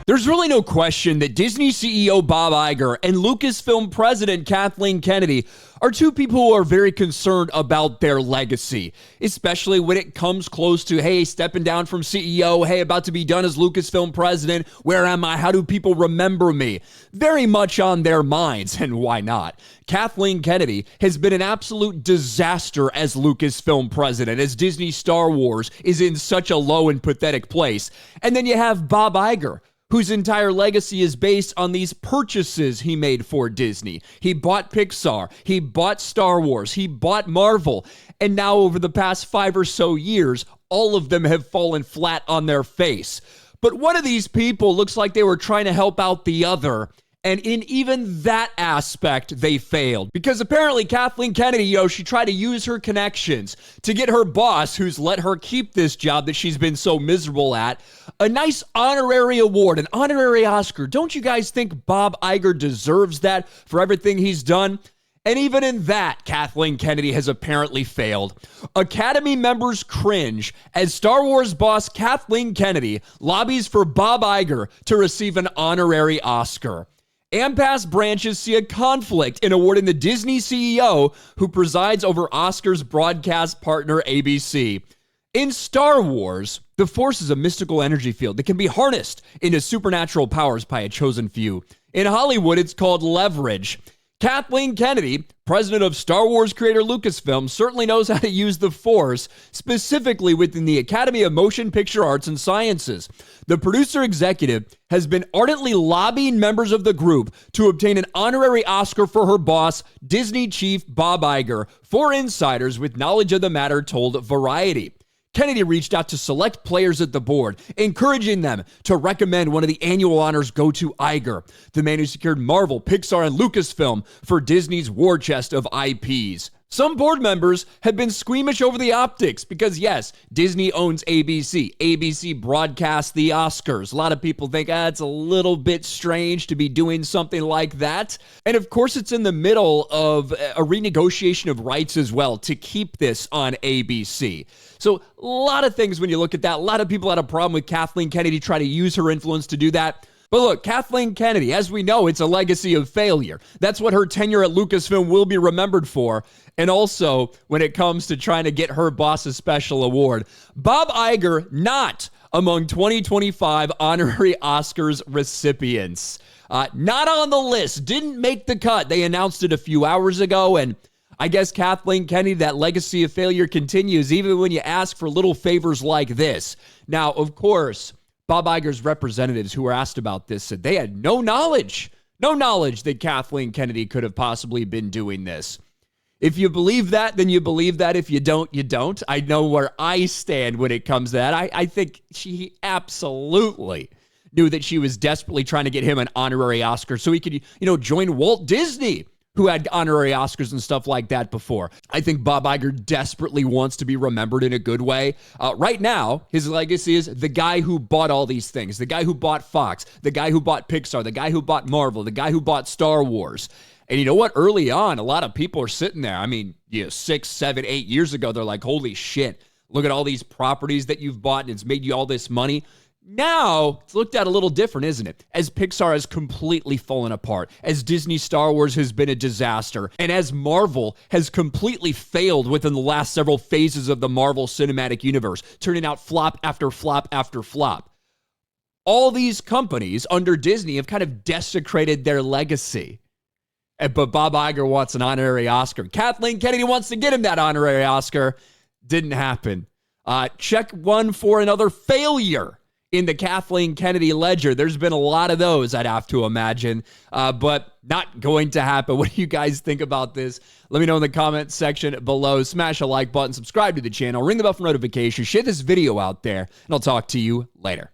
There's really no question that Disney CEO Bob Iger and Lucasfilm president Kathleen Kennedy are two people who are very concerned about their legacy, especially when it comes close to, hey, stepping down from CEO, hey, about to be done as Lucasfilm president, where am I, how do people remember me? Very much on their minds, and why not? Kathleen Kennedy has been an absolute disaster as Lucasfilm president, as Disney Star Wars is in such a low and pathetic place. And then you have Bob Iger, whose entire legacy is based on these purchases he made for Disney. He bought Pixar, he bought Star Wars, he bought Marvel, and now over the past 5 or so years, all of them have fallen flat on their face. But one of these people looks like they were trying to help out the other, and in even that aspect, they failed. Because apparently Kathleen Kennedy, she tried to use her connections to get her boss, who's let her keep this job that she's been so miserable at, a nice honorary award, an honorary Oscar. Don't you guys think Bob Iger deserves that for everything he's done? And even in that, Kathleen Kennedy has apparently failed. Academy members cringe as Star Wars boss Kathleen Kennedy lobbies for Bob Iger to receive an honorary Oscar. AMPAS branches see a conflict in awarding the Disney CEO who presides over Oscar's broadcast partner ABC. In Star Wars, the Force is a mystical energy field that can be harnessed into supernatural powers by a chosen few. In Hollywood, it's called leverage. Kathleen Kennedy, president of Star Wars creator Lucasfilm, certainly knows how to use the Force, specifically within the Academy of Motion Picture Arts and Sciences. The producer executive has been ardently lobbying members of the group to obtain an honorary Oscar for her boss, Disney chief Bob Iger, four insiders with knowledge of the matter told Variety. Kennedy reached out to select players at the board, encouraging them to recommend one of the annual honors go to Iger, the man who secured Marvel, Pixar, and Lucasfilm for Disney's war chest of IPs. Some board members have been squeamish over the optics because, yes, Disney owns ABC. ABC broadcasts the Oscars. A lot of people think, it's a little bit strange to be doing something like that. And of course, it's in the middle of a renegotiation of rights as well to keep this on ABC. So a lot of things when you look at that, a lot of people had a problem with Kathleen Kennedy trying to use her influence to do that. But look, Kathleen Kennedy, as we know, it's a legacy of failure. That's what her tenure at Lucasfilm will be remembered for. And also, when it comes to trying to get her boss a special award, Bob Iger not among 2025 honorary Oscars recipients. Not on the list, didn't make the cut. They announced it a few hours ago, and I guess Kathleen Kennedy, that legacy of failure continues even when you ask for little favors like this. Now, of course, Bob Iger's representatives who were asked about this said they had no knowledge that Kathleen Kennedy could have possibly been doing this. If you believe that, then you believe that. If you don't, you don't. I know where I stand when it comes to that. I think she absolutely knew that she was desperately trying to get him an honorary Oscar so he could, join Walt Disney, who had honorary Oscars and stuff like that before. I think Bob Iger desperately wants to be remembered in a good way. Right now, his legacy is the guy who bought all these things, the guy who bought Fox, the guy who bought Pixar, the guy who bought Marvel, the guy who bought Star Wars. And you know what? Early on, a lot of people are sitting there. 6, 7, 8 years ago, they're like, holy shit, look at all these properties that you've bought and it's made you all this money. Now, it's looked at a little different, isn't it? As Pixar has completely fallen apart, as Disney Star Wars has been a disaster, and as Marvel has completely failed within the last several phases of the Marvel Cinematic Universe, turning out flop after flop after flop. All these companies under Disney have kind of desecrated their legacy. But Bob Iger wants an honorary Oscar. Kathleen Kennedy wants to get him that honorary Oscar. Didn't happen. Check one for another failure in the Kathleen Kennedy ledger. There's been a lot of those, I'd have to imagine, but not going to happen. What do you guys think about this? Let me know in the comments section below. Smash a like button, subscribe to the channel, ring the bell for notifications, share this video out there, and I'll talk to you later.